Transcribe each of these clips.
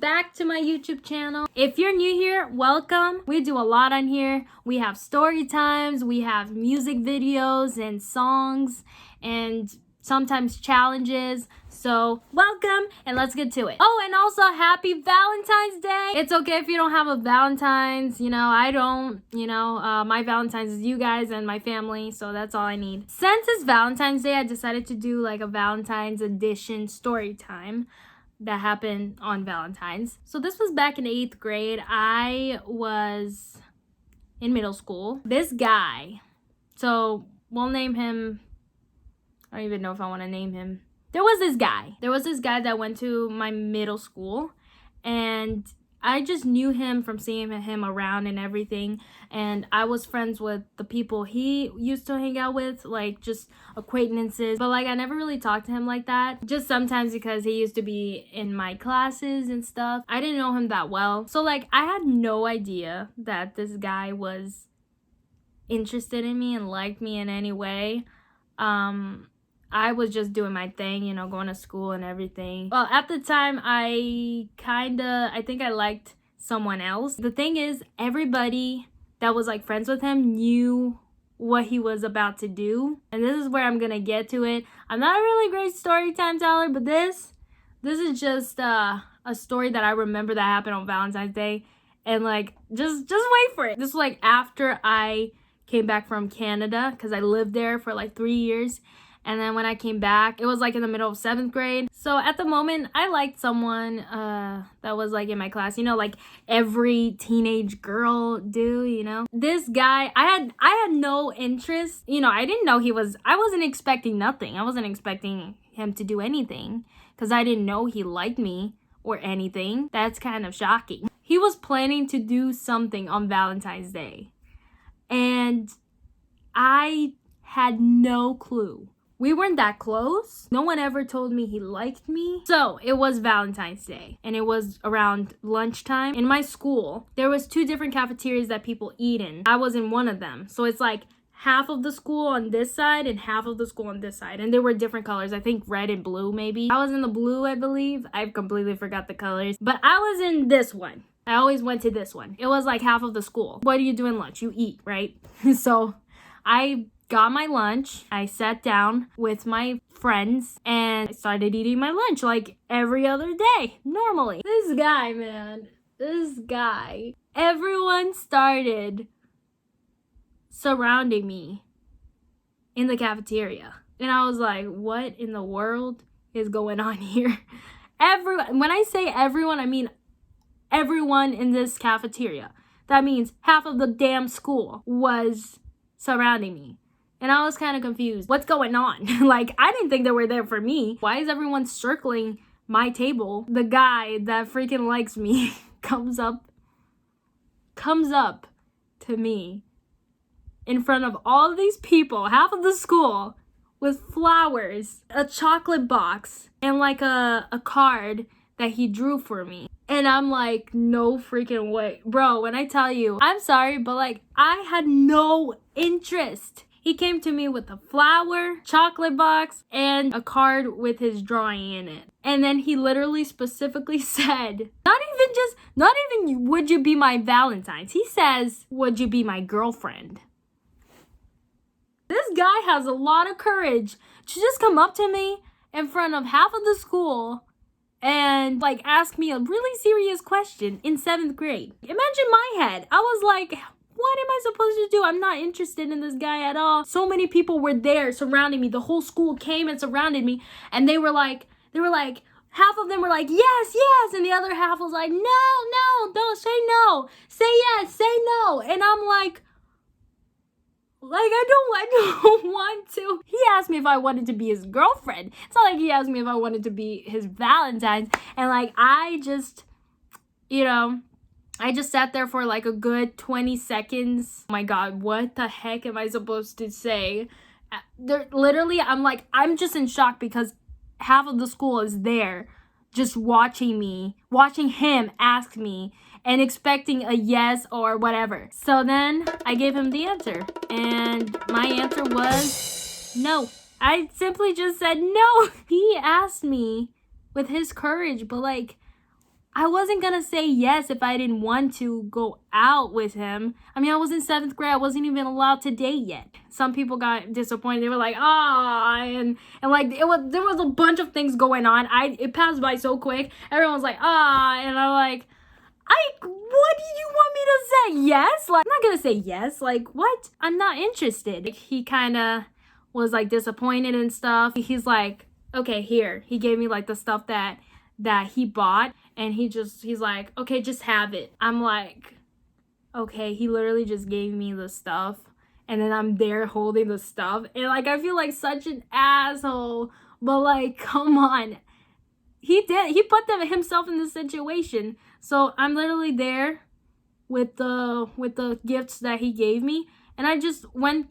back to my YouTube channel. If you're new here, welcome. We do a lot on here. We have story times, we have music videos and songs, and sometimes challenges. So welcome, and let's get to it. Oh, and also happy Valentine's Day. It's okay if you don't have a Valentine's, I don't, my Valentine's is you guys and my family, so that's all I need. Since it's Valentine's Day, I decided to do like a Valentine's edition story time that happened on Valentine's. So this was back in 8th grade. I was in middle school. This guy, so we'll name him, I don't even know if I want to name him. There was this guy that went to my middle school, and I just knew him from seeing him around and everything, and I was friends with the people he used to hang out with, like just acquaintances, but like I never really talked to him like that, just sometimes because he used to be in my classes and stuff. I didn't know him that well, so like I had no idea that this guy was interested in me and liked me in any way. I was just doing my thing, going to school and everything. Well, at the time, I think I liked someone else. The thing is, everybody that was like friends with him knew what he was about to do. And this is where I'm gonna get to it. I'm not a really great story time teller, but this is just a story that I remember that happened on Valentine's Day. And like, just wait for it. This was like after I came back from Canada, because I lived there for like 3 years. And then when I came back, it was like in the middle of 7th grade. So at the moment, I liked someone that was like in my class, like every teenage girl do, This guy, I had no interest. I didn't know I wasn't expecting nothing. I wasn't expecting him to do anything because I didn't know he liked me or anything. That's kind of shocking. He was planning to do something on Valentine's Day, and I had no clue. We weren't that close. No one ever told me he liked me. So it was Valentine's Day, and it was around lunchtime. In my school, there was 2 different cafeterias that people eat in. I was in one of them. So it's like half of the school on this side and half of the school on this side. And they were different colors. I think red and blue maybe. I was in the blue, I believe. I completely forgot the colors. But I was in this one. I always went to this one. It was like half of the school. What do you do in lunch? You eat, right? So I got my lunch. I sat down with my friends and I started eating my lunch like every other day, normally. This guy, everyone started surrounding me in the cafeteria. And I was like, what in the world is going on here? When I say everyone, I mean everyone in this cafeteria. That means half of the damn school was surrounding me. And I was kind of confused. What's going on? Like, I didn't think they were there for me. Why is everyone circling my table? The guy that freaking likes me comes up to me in front of all of these people, half of the school, with flowers, a chocolate box, and like a card that he drew for me. And I'm like, no freaking way. Bro, when I tell you, I'm sorry, but like, I had no interest. He came to me with a flower, chocolate box, and a card with his drawing in it. And then he literally specifically said, not even would you be my Valentine's? He says, would you be my girlfriend? This guy has a lot of courage to just come up to me in front of half of the school and like ask me a really serious question in 7th grade. Imagine my head. I was like, what am I supposed to do? I'm not interested in this guy at all. So many people were there surrounding me. The whole school came and surrounded me, and they were like, half of them were like, yes, yes, and the other half was like, no, don't say no. Say yes, say no. And I'm like, I don't want to. He asked me if I wanted to be his girlfriend. It's not like he asked me if I wanted to be his Valentine's. And like, I just sat there for like a good 20 seconds. Oh my God, what the heck am I supposed to say? Literally, I'm just in shock because half of the school is there just watching him ask me and expecting a yes or whatever. So then I gave him the answer, and my answer was no. I simply just said no. He asked me with his courage, but like, I wasn't gonna say yes if I didn't want to go out with him. I mean, I was in 7th grade. I wasn't even allowed to date yet. Some people got disappointed. They were like, ah, and like there was a bunch of things going on. It passed by so quick. Everyone was like, ah, and I'm like, what did you want me to say? Yes? Like, I'm not gonna say yes. Like, what? I'm not interested. Like, he kind of was like disappointed and stuff. He's like, okay, here. He gave me like the stuff that he bought, and he's like, okay, just have it. I'm like, okay, he literally just gave me the stuff, and then I'm there holding the stuff, and like I feel like such an asshole. But like, come on. He put himself in this situation. So I'm literally there with the gifts that he gave me, and I just when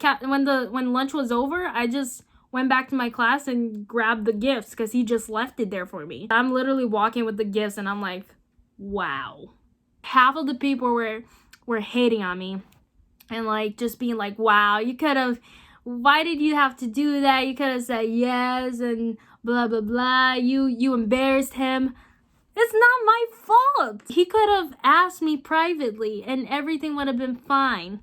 lunch was over, I just went back to my class and grabbed the gifts because he just left it there for me. I'm literally walking with the gifts, and I'm like, wow. Half of the people were hating on me and like just being like, wow, you could have, why did you have to do that? You could have said yes and blah blah blah. You embarrassed him. It's not my fault. He could have asked me privately and everything would have been fine.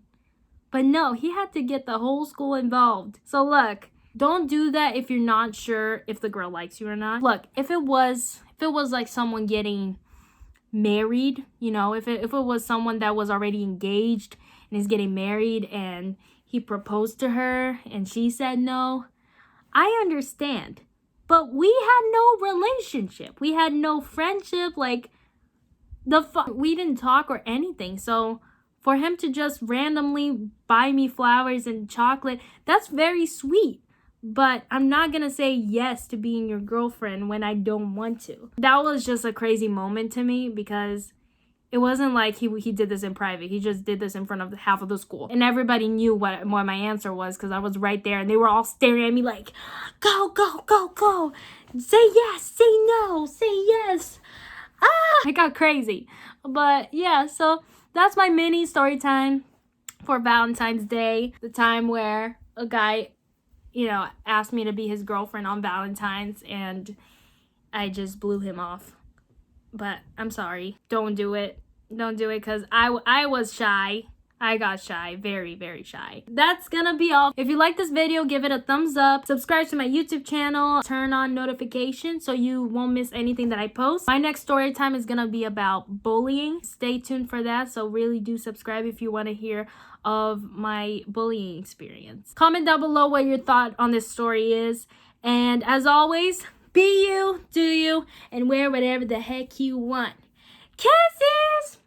But no, he had to get the whole school involved. So look, don't do that if you're not sure if the girl likes you or not. Look, if it was like someone getting married, you know, if it was someone that was already engaged and is getting married and he proposed to her and she said no, I understand. But we had no relationship. We had no friendship. Like, we didn't talk or anything. So for him to just randomly buy me flowers and chocolate, that's very sweet. But I'm not going to say yes to being your girlfriend when I don't want to. That was just a crazy moment to me because it wasn't like he did this in private. He just did this in front of half of the school. And everybody knew what my answer was because I was right there. And they were all staring at me like, go, go, go, go. Say yes, say no, say yes. Ah! It got crazy. But yeah, so that's my mini story time for Valentine's Day. The time where a guy, you know, asked me to be his girlfriend on Valentine's and I just blew him off. But I'm sorry. Don't do it. Don't do it because I was shy. I got shy. Very, very shy. That's gonna be all. If you like this video, give it a thumbs up. Subscribe to my YouTube channel. Turn on notifications so you won't miss anything that I post. My next story time is gonna be about bullying. Stay tuned for that. So really do subscribe if you want to hear of my bullying experience. Comment down below what your thought on this story is. And as always, be you, do you, and wear whatever the heck you want. Kisses!